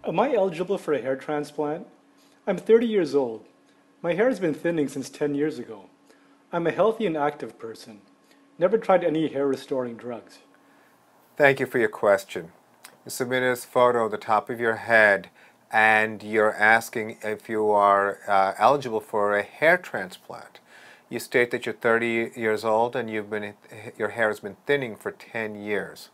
Am I eligible for a hair transplant? I'm 30 years old. My hair has been thinning since 10 years ago. I'm a healthy and active person. Never tried any hair restoring drugs. Thank you for your question. You submitted a photo of the top of your head and you're asking if you are eligible for a hair transplant. You state that you're 30 years old and your hair has been thinning for 10 years.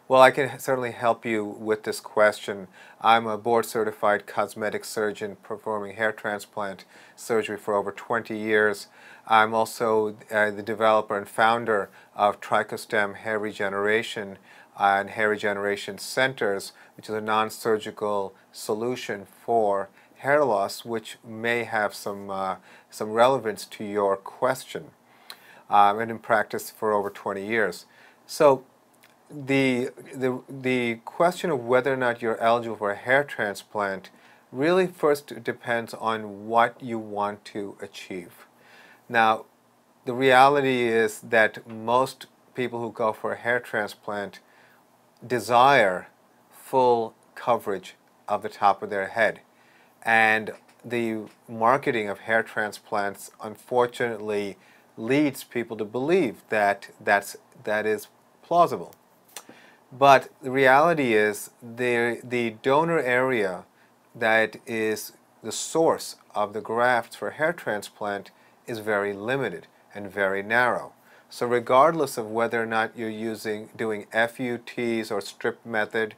Well, I can certainly help you with this question. I'm a board-certified cosmetic surgeon performing hair transplant surgery for over 20 years. I'm also the developer and founder of Tricostem Hair Regeneration and Hair Regeneration Centers, which is a non-surgical solution for hair loss, which may have some relevance to your question. And in practice for over 20 years. So the question of whether or not you're eligible for a hair transplant really first depends on what you want to achieve. Now, the reality is that most people who go for a hair transplant desire full coverage of the top of their head. And the marketing of hair transplants unfortunately leads people to believe that that is plausible. But the reality is the donor area that is the source of the grafts for hair transplant is very limited and very narrow. So regardless of whether or not you're doing FUTs or strip method,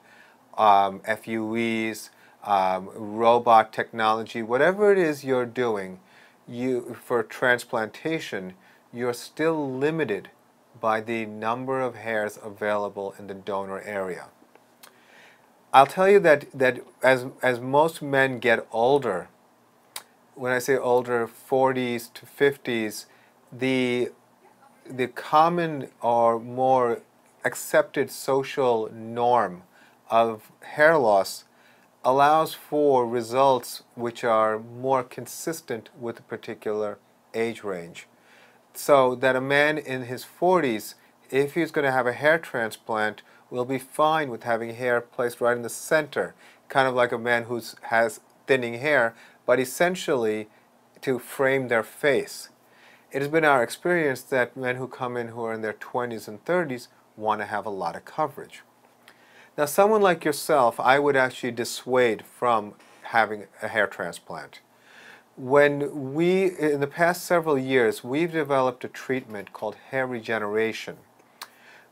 FUEs, robot technology, whatever it is you're doing for transplantation, you're still limited by the number of hairs available in the donor area. I'll tell you that as most men get older, when I say older, 40s to 50s, the common or more accepted social norm of hair loss allows for results which are more consistent with a particular age range. So that a man in his 40s, if he's going to have a hair transplant, will be fine with having hair placed right in the center, kind of like a man who has thinning hair, but essentially to frame their face. It has been our experience that men who come in who are in their 20s and 30s want to have a lot of coverage. Now, someone like yourself, I would actually dissuade from having a hair transplant. In the past several years, we've developed a treatment called hair regeneration.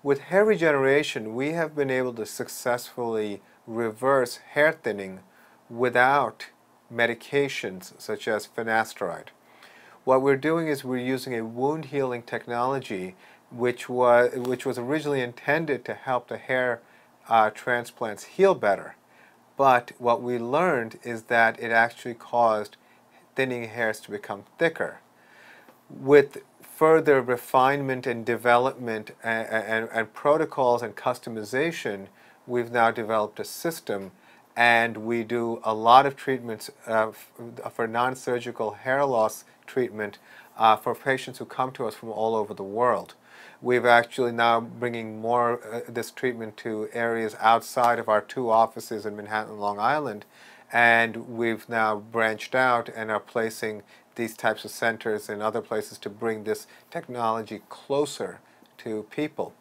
With hair regeneration, we have been able to successfully reverse hair thinning without medications such as finasteride. What we're doing is we're using a wound healing technology which was originally intended to help the hair transplants heal better. But what we learned is that it actually caused thinning hairs to become thicker. With further refinement and development and protocols and customization, we've now developed a system, and we do a lot of treatments for non-surgical hair loss treatment for patients who come to us from all over the world. We've actually now bringing more this treatment to areas outside of our 2 offices in Manhattan and Long Island, and we've now branched out and are placing these types of centers in other places to bring this technology closer to people.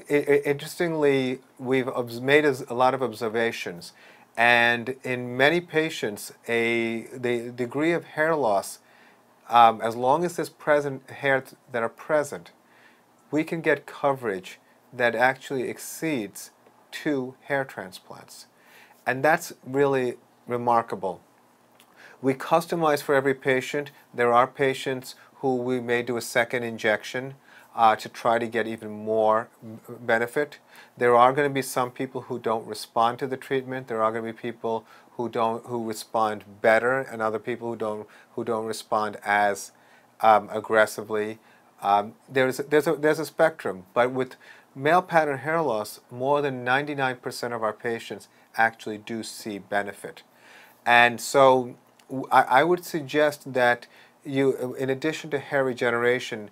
Interestingly, we've made a lot of observations, and in many patients, the degree of hair loss, as long as there's hairs that are present, we can get coverage that actually exceeds 2 hair transplants. And that's really remarkable. We customize for every patient. There are patients who we may do a second injection to try to get even more benefit. There are going to be some people who don't respond to the treatment. There are going to be people who respond better, and other people who don't respond as aggressively. There's a spectrum, but with male pattern hair loss, more than 99% of our patients actually do see benefit. And so I would suggest that you, in addition to hair regeneration,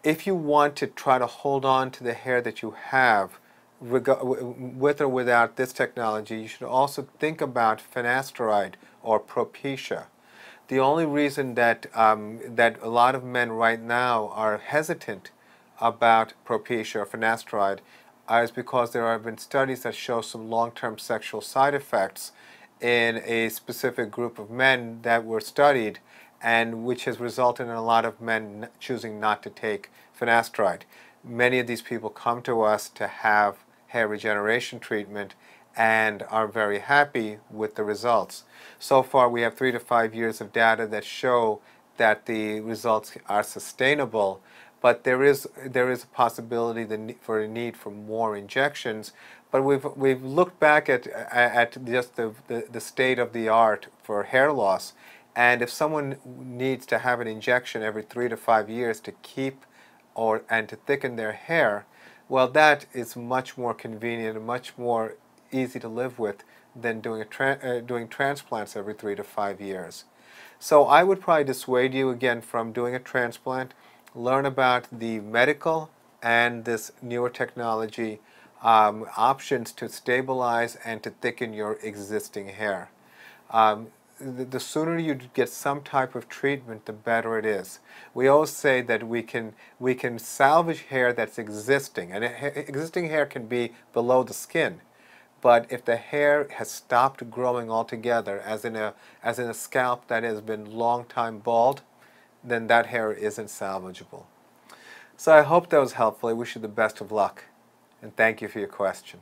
if you want to try to hold on to the hair that you have, with or without this technology, you should also think about finasteride or Propecia. The only reason that that a lot of men right now are hesitant about Propecia or finasteride is because there have been studies that show some long-term sexual side effects in a specific group of men that were studied, and which has resulted in a lot of men choosing not to take finasteride. Many of these people come to us to have hair regeneration treatment and are very happy with the results. So far we have 3 to 5 years of data that show that the results are sustainable, but there is a possibility for a need for more injections. But we've looked back at just the state of the art for hair loss, and if someone needs to have an injection every 3 to 5 years to keep and to thicken their hair, well, that is much more convenient and much more easy to live with than doing transplants every 3 to 5 years. So I would probably dissuade you again from doing a transplant. Learn about the medical and this newer technology options to stabilize and to thicken your existing hair. The sooner you get some type of treatment, the better it is. We always say that we can salvage hair that's existing, and existing hair can be below the skin. But if the hair has stopped growing altogether, as in a scalp that has been long time bald, then that hair isn't salvageable. So I hope that was helpful. I wish you the best of luck, and thank you for your question.